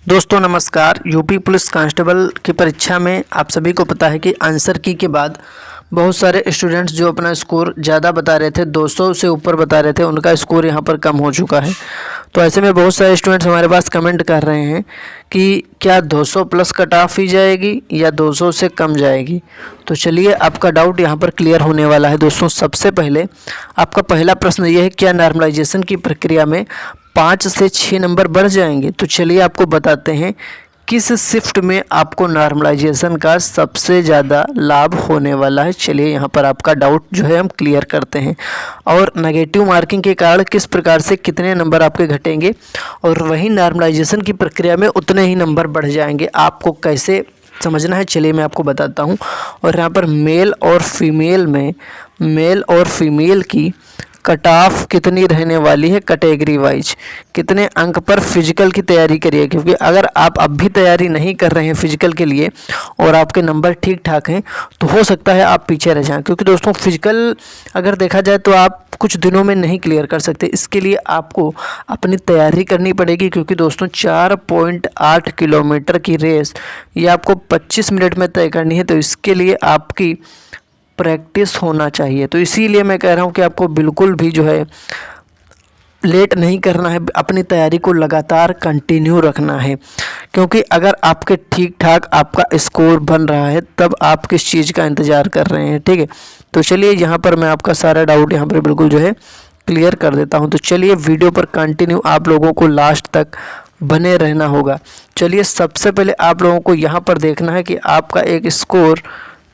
दोस्तों नमस्कार। UP police constable की परीक्षा में आप सभी को पता है कि आंसर की के बाद बहुत सारे स्टूडेंट्स जो अपना स्कोर ज़्यादा बता रहे थे, 200 से ऊपर बता रहे थे, उनका स्कोर यहां पर कम हो चुका है। तो ऐसे में बहुत सारे स्टूडेंट्स हमारे पास कमेंट कर रहे हैं कि क्या 200 प्लस कट ऑफ ही जाएगी या 200 से कम जाएगी। तो चलिए आपका डाउट यहां पर क्लियर होने वाला है। दोस्तों सबसे पहले आपका पहला प्रश्न ये है, क्या नॉर्मलाइजेशन की प्रक्रिया में 5 से 6 नंबर बढ़ जाएंगे। तो चलिए आपको बताते हैं किस शिफ्ट में आपको नॉर्मलाइजेशन का सबसे ज़्यादा लाभ होने वाला है। चलिए यहाँ पर आपका डाउट जो है हम क्लियर करते हैं, और नेगेटिव मार्किंग के कारण किस प्रकार से कितने नंबर आपके घटेंगे और वहीं नॉर्मलाइजेशन की प्रक्रिया में उतने ही नंबर बढ़ जाएंगे। आपको कैसे समझना है चलिए मैं आपको बताता हूँ। और यहाँ पर मेल और फीमेल की कट ऑफ कितनी रहने वाली है, कैटेगरी वाइज कितने अंक पर फिजिकल की तैयारी करिए, क्योंकि अगर आप अब भी तैयारी नहीं कर रहे हैं फिजिकल के लिए और आपके नंबर ठीक ठाक हैं तो हो सकता है आप पीछे रह जाएं। क्योंकि दोस्तों फिजिकल अगर देखा जाए तो आप कुछ दिनों में नहीं क्लियर कर सकते, इसके लिए आपको अपनी तैयारी करनी पड़ेगी। क्योंकि दोस्तों 4.8 किलोमीटर की रेस ये आपको 25 मिनट में तय करनी है, तो इसके लिए आपकी प्रैक्टिस होना चाहिए। तो इसीलिए मैं कह रहा हूँ कि आपको बिल्कुल भी जो है लेट नहीं करना है, अपनी तैयारी को लगातार कंटिन्यू रखना है। क्योंकि अगर आपके ठीक ठाक आपका स्कोर बन रहा है तब आप किस चीज़ का इंतज़ार कर रहे हैं, ठीक है। तो चलिए यहाँ पर मैं आपका सारा डाउट यहाँ पर बिल्कुल जो है क्लियर कर देता हूँ। तो चलिए वीडियो पर कंटिन्यू आप लोगों को लास्ट तक बने रहना होगा। चलिए सबसे पहले आप लोगों को यहाँ पर देखना है कि आपका एक स्कोर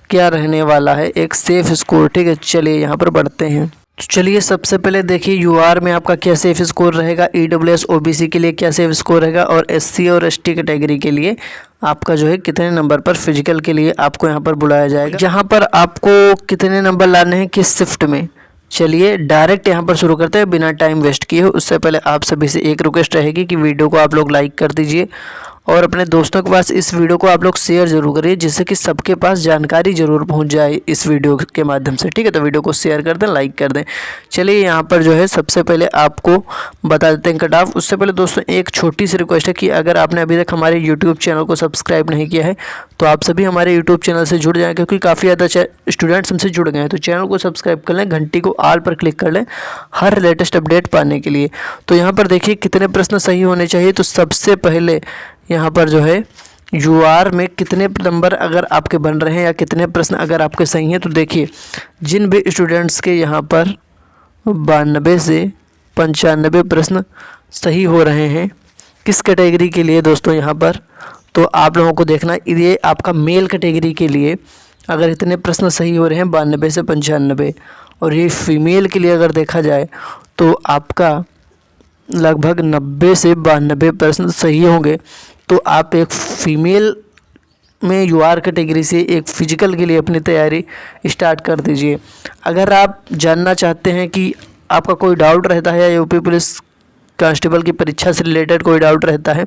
क्या रहने वाला है, एक सेफ स्कोर, ठीक है। चलिए यहाँ पर बढ़ते हैं। तो चलिए सबसे पहले देखिए यूआर में आपका क्या सेफ स्कोर रहेगा, ईडब्ल्यूएस ओबीसी के लिए क्या सेफ स्कोर रहेगा, और एससी और एसटी कैटेगरी के लिए आपका जो है कितने नंबर पर फिजिकल के लिए आपको यहाँ पर बुलाया जाएगा, जहाँ पर आपको कितने नंबर लाने हैं किस शिफ्ट में। चलिए डायरेक्ट यहाँ पर शुरू करते हैं बिना टाइम वेस्ट किए। उससे पहले आप सभी से एक रिक्वेस्ट रहेगी कि वीडियो को आप लोग लाइक कर दीजिए और अपने दोस्तों के पास इस वीडियो को आप लोग शेयर जरूर करिए, जिससे कि सबके पास जानकारी जरूर पहुंच जाए इस वीडियो के माध्यम से, ठीक है। तो वीडियो को शेयर कर दें, लाइक कर दें। चलिए यहाँ पर जो है सबसे पहले आपको बता देते हैं कट ऑफ। उससे पहले दोस्तों एक छोटी सी रिक्वेस्ट है कि अगर आपने अभी तक हमारे यूट्यूब चैनल को सब्सक्राइब नहीं किया है तो आप सभी हमारे यूट्यूब चैनल से जुड़ जाएँ, क्योंकि काफ़ी ज़्यादा स्टूडेंट्स हमसे जुड़ गए हैं। तो चैनल को सब्सक्राइब कर लें, घंटी को ऑल पर क्लिक कर लें हर लेटेस्ट अपडेट पाने के लिए। तो यहाँ पर देखिए कितने प्रश्न सही होने चाहिए। तो सबसे पहले यहाँ पर जो है यूआर में कितने नंबर अगर आपके बन रहे हैं या कितने प्रश्न अगर आपके सही हैं, तो देखिए जिन भी स्टूडेंट्स के यहाँ पर 92 से 95 प्रश्न सही हो रहे हैं किस कैटेगरी के लिए दोस्तों यहाँ पर, तो आप लोगों को देखना ये आपका मेल कैटेगरी के लिए अगर इतने प्रश्न सही हो रहे हैं 92 से 95, और ये फीमेल के लिए अगर देखा जाए तो आपका लगभग 90 से 92 प्रश्न सही होंगे। तो आप एक फीमेल में यूआर कैटेगरी से एक फिजिकल के लिए अपनी तैयारी स्टार्ट कर दीजिए। अगर आप जानना चाहते हैं कि आपका कोई डाउट रहता है या यूपी पुलिस कांस्टेबल की परीक्षा से रिलेटेड कोई डाउट रहता है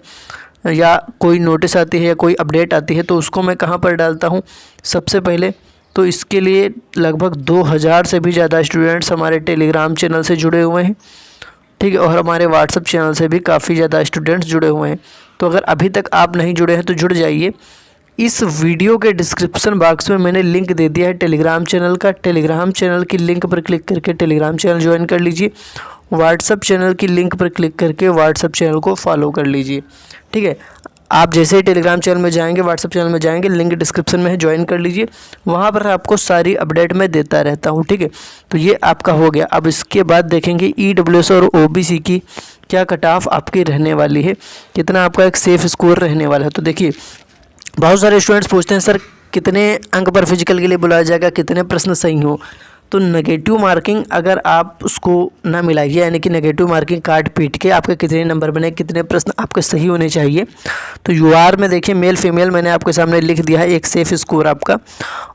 या कोई नोटिस आती है या कोई अपडेट आती है, तो उसको मैं कहाँ पर डालता हूँ सबसे पहले, तो इसके लिए लगभग 2000 से भी ज़्यादा स्टूडेंट्स हमारे टेलीग्राम चैनल से जुड़े हुए हैं, ठीक है। और हमारे व्हाट्सअप चैनल से भी काफ़ी ज़्यादा स्टूडेंट्स जुड़े हुए हैं। तो अगर अभी तक आप नहीं जुड़े हैं तो जुड़ जाइए। इस वीडियो के डिस्क्रिप्शन बॉक्स में मैंने लिंक दे दिया है टेलीग्राम चैनल का। टेलीग्राम चैनल की लिंक पर क्लिक करके टेलीग्राम चैनल ज्वाइन कर लीजिए। व्हाट्सअप चैनल की लिंक पर क्लिक करके व्हाट्सअप चैनल को फॉलो कर लीजिए, ठीक है। आप जैसे ही टेलीग्राम चैनल में जाएंगे, व्हाट्सअप चैनल में जाएंगे, लिंक डिस्क्रिप्शन में है, ज्वाइन कर लीजिए। वहाँ पर आपको सारी अपडेट मैं देता रहता हूँ, ठीक है। तो ये आपका हो गया। अब इसके बाद देखेंगे ईडब्ल्यूएस और ओबीसी की क्या कट ऑफ आपकी रहने वाली है, कितना आपका एक सेफ स्कोर रहने वाला है। तो देखिए बहुत सारे स्टूडेंट्स पूछते हैं सर कितने अंक पर फिजिकल के लिए बुलाया जाएगा, कितने प्रश्न सही हो। तो नेगेटिव मार्किंग अगर आप उसको ना मिलाइए, यानी कि नेगेटिव मार्किंग काट पीट के आपके कितने नंबर बने, कितने प्रश्न आपके सही होने चाहिए। तो यूआर में देखिए मेल फीमेल मैंने आपके सामने लिख दिया है एक सेफ स्कोर आपका,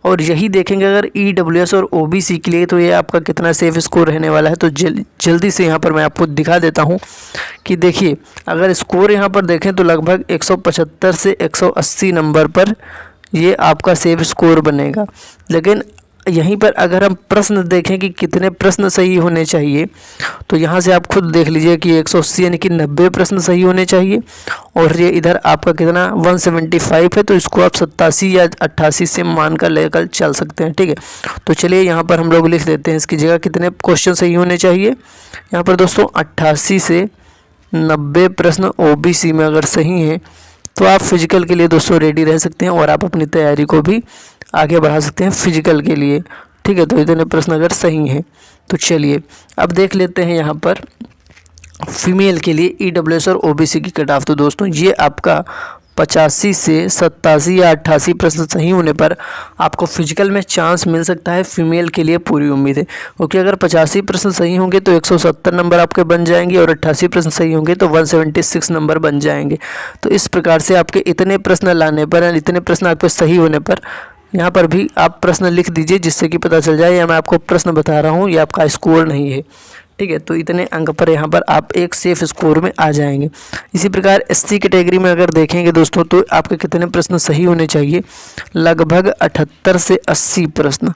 और यही देखेंगे अगर ईडब्ल्यूएस और ओबीसी के लिए तो ये आपका कितना सेफ स्कोर रहने वाला है। तो जल्दी से यहाँ पर मैं आपको दिखा देता हूँ कि देखिए अगर स्कोर यहाँ पर देखें तो लगभग 175 से 180 नंबर पर ये आपका सेफ स्कोर बनेगा। लेकिन यहीं पर अगर हम प्रश्न देखें कि कितने प्रश्न सही होने चाहिए, तो यहाँ से आप खुद देख लीजिए कि 180 यानी कि 90 प्रश्न सही होने चाहिए। और ये इधर आपका कितना 175 है, तो इसको आप 87 या 88 से मान कर लेकर चल सकते हैं। ठीक है, तो चलिए यहाँ पर हम लोग लिख देते हैं इसकी जगह कितने क्वेश्चन सही होने चाहिए। यहाँ पर दोस्तों 88 से 90 प्रश्न OBC में अगर सही हैं तो आप फिजिकल के लिए दोस्तों रेडी रह सकते हैं और आप अपनी तैयारी को भी आगे बढ़ा सकते हैं फिजिकल के लिए। ठीक है, तो इतने प्रश्न अगर सही हैं तो चलिए अब देख लेते हैं यहाँ पर फीमेल के लिए EWS और OBC की कट ऑफ। तो दोस्तों ये आपका 85 से 87 या 88 प्रश्न सही होने पर आपको फिजिकल में चांस मिल सकता है। फीमेल के लिए पूरी उम्मीद है, क्योंकि अगर 85 प्रश्न सही होंगे तो 170 नंबर आपके बन जाएंगे और 88 प्रश्न सही होंगे तो 176 नंबर बन जाएंगे। तो इस प्रकार से आपके इतने प्रश्न लाने पर, इतने प्रश्न आपके सही होने पर यहाँ पर भी आप प्रश्न लिख दीजिए, जिससे कि पता चल जाए या मैं आपको प्रश्न बता रहा हूँ, ये आपका स्कोर नहीं है। ठीक है, तो इतने अंक पर यहाँ पर आप एक सेफ स्कोर में आ जाएंगे। इसी प्रकार SC कैटेगरी में अगर देखेंगे दोस्तों तो आपके कितने प्रश्न सही होने चाहिए, लगभग 78 से 80 प्रश्न,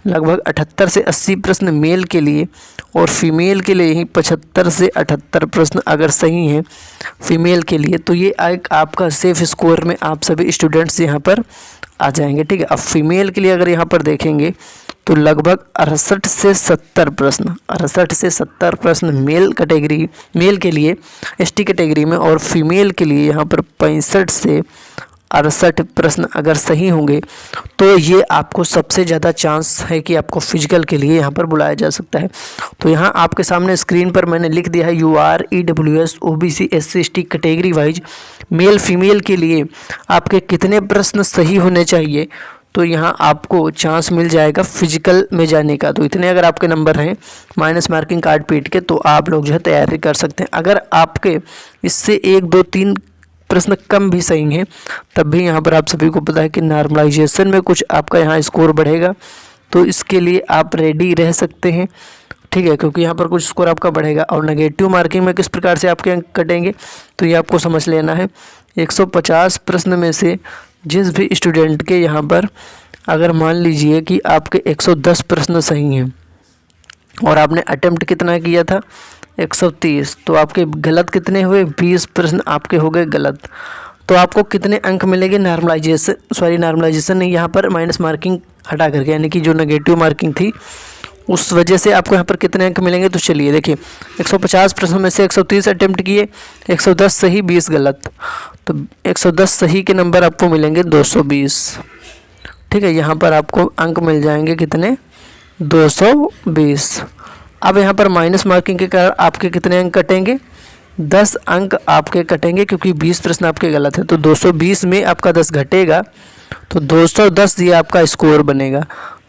लगभग 78 से 80 प्रश्न मेल के लिए, और फीमेल के लिए यही 75 से 78 प्रश्न अगर सही हैं फीमेल के लिए, तो ये एक आपका सेफ स्कोर में आप सभी स्टूडेंट्स यहाँ पर आ जाएंगे। ठीक है, अब फीमेल के लिए अगर यहाँ पर देखेंगे तो लगभग 68 से 70 प्रश्न, 68 से 70 प्रश्न मेल के लिए ST कैटेगरी में, और फीमेल के लिए यहाँ पर 65 से 68 प्रश्न अगर सही होंगे तो ये आपको सबसे ज़्यादा चांस है कि आपको फिजिकल के लिए यहाँ पर बुलाया जा सकता है। तो यहाँ आपके सामने स्क्रीन पर मैंने लिख दिया है UR EWS OBC SC ST category wise male female के लिए आपके कितने प्रश्न सही होने चाहिए। तो यहाँ आपको चांस मिल जाएगा फिजिकल में जाने का। तो इतने अगर आपके नंबर हैं माइनस मार्किंग कार्ड पीट के, तो आप लोग जो है तैयारी कर सकते हैं। अगर आपके इससे 1 2 3 प्रश्न कम भी सही हैं तब भी यहाँ पर आप सभी को पता है कि नॉर्मलाइजेशन में कुछ आपका यहाँ स्कोर बढ़ेगा, तो इसके लिए आप रेडी रह सकते हैं। ठीक है, क्योंकि यहाँ पर कुछ स्कोर आपका बढ़ेगा। और नेगेटिव मार्किंग में किस प्रकार से आपके अंक कटेंगे तो ये आपको समझ लेना है। 150 प्रश्न में से जिस भी स्टूडेंट के यहाँ पर अगर मान लीजिए कि आपके 110 प्रश्न सही हैं और आपने अटेम्प्ट कितना किया था 130, तो आपके गलत कितने हुए 20 प्रश्न आपके हो गए गलत। तो आपको कितने अंक मिलेंगे नॉर्मलाइजेशन नहीं, यहाँ पर माइनस मार्किंग हटा करके, यानी कि जो नेगेटिव मार्किंग थी उस वजह से आपको यहाँ पर कितने अंक मिलेंगे। तो चलिए देखिए 150 प्रश्नों में से 130 अटेम्प्ट किए, 110 सही 20 गलत, तो 110 सही के नंबर आपको मिलेंगे 220। ठीक है, यहाँ पर आपको अंक मिल जाएंगे कितने 220। अब यहाँ पर माइनस मार्किंग के कारण आपके कितने अंक कटेंगे 10 अंक आपके कटेंगे, क्योंकि 20 प्रश्न आपके गलत हैं। तो 220 में आपका 10 घटेगा तो 210 ये आपका स्कोर बनेगा।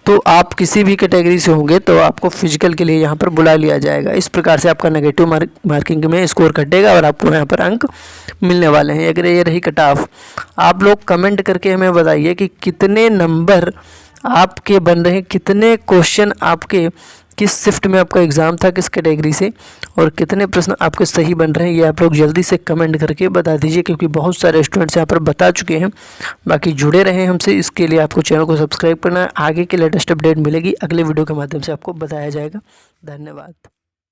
तो आप किसी भी कैटेगरी से होंगे तो आपको फिजिकल के लिए यहाँ पर बुला लिया जाएगा। इस प्रकार से आपका नेगेटिव मार्किंग में स्कोर कटेगा और आपको यहाँ पर अंक मिलने वाले हैं। अगर ये रही कट ऑफ, आप लोग कमेंट करके हमें बताइए कि कितने नंबर आपके बन रहे हैं, कितने क्वेश्चन आपके किस शिफ्ट में आपका एग्ज़ाम था, किस कैटेगरी से, और कितने प्रश्न आपके सही बन रहे हैं। ये आप लोग जल्दी से कमेंट करके बता दीजिए, क्योंकि बहुत सारे स्टूडेंट्स यहाँ पर बता चुके हैं। बाकी जुड़े रहें हमसे, इसके लिए आपको चैनल को सब्सक्राइब करना है। आगे की लेटेस्ट अपडेट मिलेगी, अगले वीडियो के माध्यम से आपको बताया जाएगा। धन्यवाद।